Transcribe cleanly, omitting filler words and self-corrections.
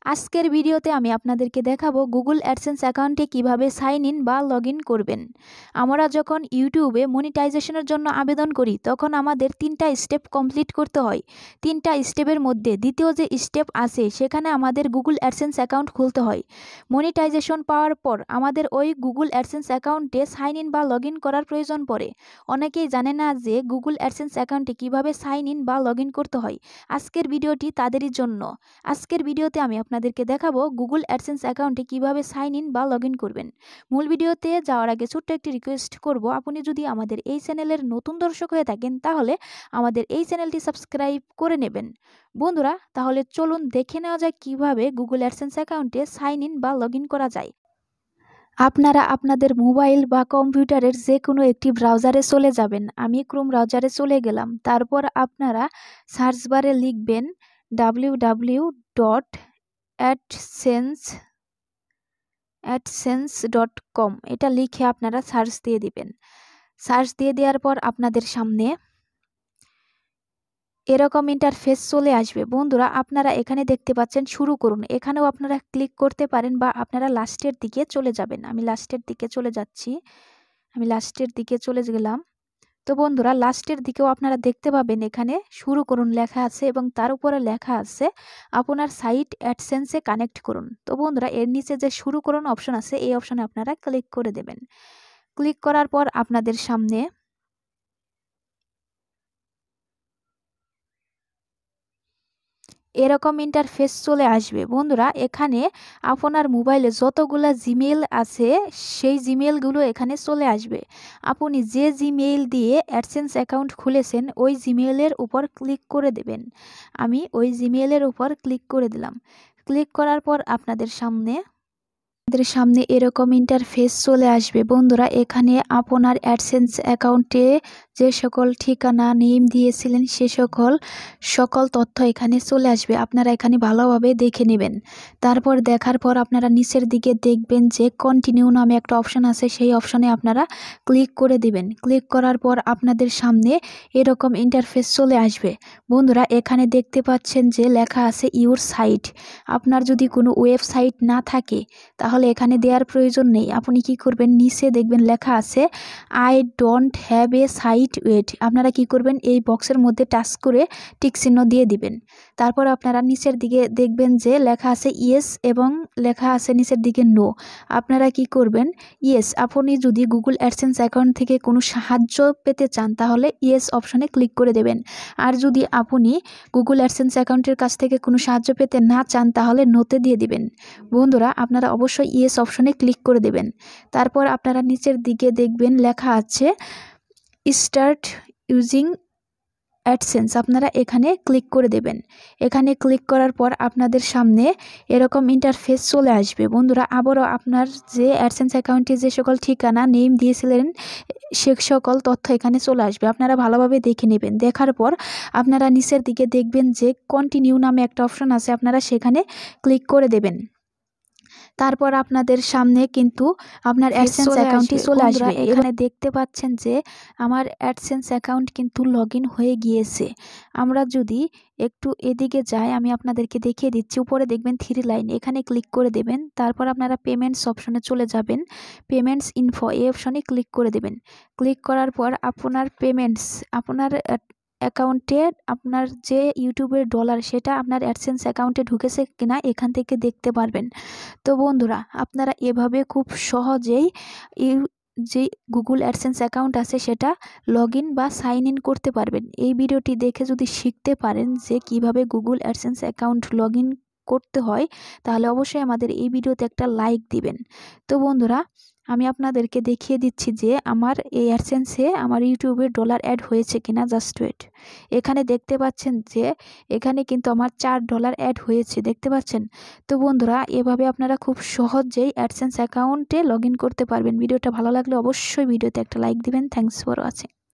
আজকের ভিডিওতে আমি আপনাদেরকে দেখাবো গুগল অ্যাডসেন্স অ্যাকাউন্টে কিভাবে সাইন ইন বা লগ ইন করবেন। আমরা যখন ইউটিউবে মনিটাইজেশনের জন্য আবেদন করি তখন আমাদের 3টা স্টেপ কমপ্লিট করতে হয়। 3টা স্টেপের মধ্যে দ্বিতীয় যে স্টেপ আছে সেখানে আমাদের গুগল অ্যাডসেন্স অ্যাকাউন্ট খুলতে হয়। মনিটাইজেশন পাওয়ার পর আমাদের ওই গুগল অ্যাডসেন্স অ্যাকাউন্টে সাইন ইন বা লগ ইন করার প্রয়োজন পড়ে। অনেকেই জানে না যে গুগল অ্যাডসেন্স অ্যাকাউন্টে কিভাবে সাইন ইন বা লগ ইন করতে হয়। আজকের ভিডিওটি তাদেরই জন্য। আজকের ভিডিওতে আমি আপনাদেরকে দেখাবো গুগল অ্যাডসেন্স অ্যাকাউন্টে কিভাবে সাইন ইন বা লগ ইন করবেন। মূল ভিডিওতে যাওয়ার আগে ছোট্ট একটি রিকোয়েস্ট করব, আপনি যদি আমাদের এই চ্যানেলের নতুন দর্শক হয়ে থাকেন তাহলে আমাদের এই চ্যানেলটি সাবস্ক্রাইব করে নেবেন। বন্ধুরা, তাহলে চলুন দেখে নেওয়া যায় কিভাবে গুগল অ্যাডসেন্স অ্যাকাউন্টে সাইন ইন বা লগ ইন করা যায়। আপনারা আপনাদের মোবাইল বা কম্পিউটারের যে কোনো একটি ব্রাউজারে চলে যাবেন। আমি ক্রোম ব্রাউজারে চলে গেলাম। তারপর আপনারা সার্চ বারে লিখবেন www.adsense.com। এটা লিখে আপনারা সার্চ দিয়ে দিবেন। সার্চ দিয়ে দেওয়ার পর আপনাদের সামনে এরকম ইন্টারফেস চলে আসবে। বন্ধুরা, আপনারা এখানে দেখতে পাচ্ছেন শুরু করুন, এখানেও আপনারা ক্লিক করতে পারেন বা আপনারা লাস্টের দিকে চলে যাবেন। আমি লাস্টের দিকে চলে যাচ্ছি। আমি লাস্টের দিকে চলে গেলাম। তো বন্ধুরা, লাস্টের দিকেও আপনারা দেখতে পাবেন এখানে শুরু করুন লেখা আছে এবং তার উপরে লেখা আছে আপনার সাইট অ্যাডসেন্সে কানেক্ট করুন। তো বন্ধুরা, এর নিচে যে শুরু করুন অপশন আছে এই অপশনে আপনারা ক্লিক করে দেবেন। ক্লিক করার পর আপনাদের সামনে এরকম ইন্টারফেস চলে আসবে। বন্ধুরা, এখানে আপনার মোবাইলে যতগুলো জিমেইল আছে সেই জিমেইলগুলো এখানে চলে আসবে। আপনি যে জিমেইল দিয়ে অ্যাডসেন্স অ্যাকাউন্ট খুলেছেন ওই জিমেইলের উপর ক্লিক করে দেবেন। আমি ওই জিমেইলের উপর ক্লিক করে দিলাম। ক্লিক করার পর আপনাদের সামনে এরকম ইন্টারফেস চলে আসবে। বন্ধুরা, এখানে আপনার অ্যাডসেন্স অ্যাকাউন্টে যে সকল ঠিকানা নেম দিয়েছিলেন সে সকল তথ্য এখানে চলে আসবে। আপনারা এখানে ভালোভাবে দেখে নেবেন। তারপর দেখার পর আপনারা নিচের দিকে দেখবেন যে কন্টিনিউ নামে একটা অপশন আছে, সেই অপশনে আপনারা ক্লিক করে দিবেন। ক্লিক করার পর আপনাদের সামনে এরকম ইন্টারফেস চলে আসবে। বন্ধুরা, এখানে দেখতে পাচ্ছেন যে লেখা আছে ইউর সাইট। আপনার যদি কোনো ওয়েবসাইট না থাকে তাহলে এখানে দেওয়ার প্রয়োজন নেই। আপনি কি করবেন, নিচে দেখবেন লেখা আছে I don't have a site wait. আপনারা কি করবেন, এই বক্সের মধ্যে টাচ করে টিক চিহ্ন দিয়ে দিবেন। তারপর আপনারা নিচের দিকে দেখবেন যে লেখা আছে ইয়েস এবং লেখা আছে নিচের দিকে নো। আপনারা কি করবেন, ইয়েস। আপনি যদি গুগল অ্যাডসেন্স অ্যাকাউন্ট থেকে কোনো সাহায্য পেতে চান তাহলে ইয়েস অপশনে ক্লিক করে দেবেন। আর যদি আপনি গুগল অ্যাডসেন্স অ্যাকাউন্টের কাছ থেকে কোনো সাহায্য পেতে না চান তাহলে নোতে দিয়ে দিবেন। বন্ধুরা, আপনারা অবশ্যই ইয়েস অপশনে ক্লিক করে দেবেন। তারপর আপনারা নিচের দিকে দেখবেন লেখা আছে স্টার্ট ইউজিং অ্যাডসেন্স। আপনারা এখানে ক্লিক করে দেবেন। এখানে ক্লিক করার পর আপনাদের সামনে এরকম ইন্টারফেস চলে আসবে। বন্ধুরা, আবারও আপনার যে অ্যাডসেন্স অ্যাকাউন্টে যে সকল ঠিকানা নেম দিয়েছিলেন সে সকল তথ্য এখানে চলে আসবে। আপনারা ভালোভাবে দেখে নেবেন। দেখার পর আপনারা নিচের দিকে দেখবেন যে কন্টিনিউ নামে একটা অপশন আছে, আপনারা সেখানে ক্লিক করে দেবেন। তারপর আপনাদের সামনে কিন্তু আপনার অ্যাডসেন্স অ্যাকাউন্টটি চলে আসবে। এখানে দেখতে পাচ্ছেন যে আমার অ্যাডসেন্স অ্যাকাউন্ট কিন্তু লগ ইন হয়ে গিয়েছে। আমরা যদি একটু এদিকে যাই, আমি আপনাদেরকে দেখিয়ে দিচ্ছি। উপরে দেখবেন 3 লাইন, এখানে ক্লিক করে দেবেন। তারপর আপনারা পেমেন্টস অপশনে চলে যাবেন। পেমেন্টস ইনফো এই অপশনে ক্লিক করে দেবেন। ক্লিক করার পর আপনার পেমেন্টস, আপনার অ্যাকাউন্টে আপনার যে ইউটিউবের ডলার সেটা আপনার অ্যাডসেন্স অ্যাকাউন্টে ঢুকেছে কিনা এখান থেকে দেখতে পারবেন। তো বন্ধুরা, আপনারা এভাবে খুব সহজেই যে গুগল অ্যাডসেন্স অ্যাকাউন্ট আছে সেটা লগ ইন বা সাইন ইন করতে পারবেন। এই ভিডিওটি দেখে যদি শিখতে পারেন যে কিভাবে Google AdSense account log in করতে হয় তাহলে অবশ্যই আমাদের এই ভিডিওতে একটা লাইক দিবেন। তো বন্ধুরা, আমি আপনাদেরকে দেখিয়ে দিচ্ছি যে আমার এই অ্যাডসেন্সে আমার ইউটিউবের ডলার অ্যাড হয়েছে কিনা। Just wait. এখানে দেখতে পাচ্ছেন যে এখানে কিন্তু আমার $4 অ্যাড হয়েছে, দেখতে পাচ্ছেন। তো বন্ধুরা, এভাবে আপনারা খুব সহজেই অ্যাডসেন্স অ্যাকাউন্টে লগ ইন করতে পারবেন। ভিডিওটা ভালো লাগলে অবশ্যই ভিডিওতে একটা লাইক দিবেন। Thanks for watching.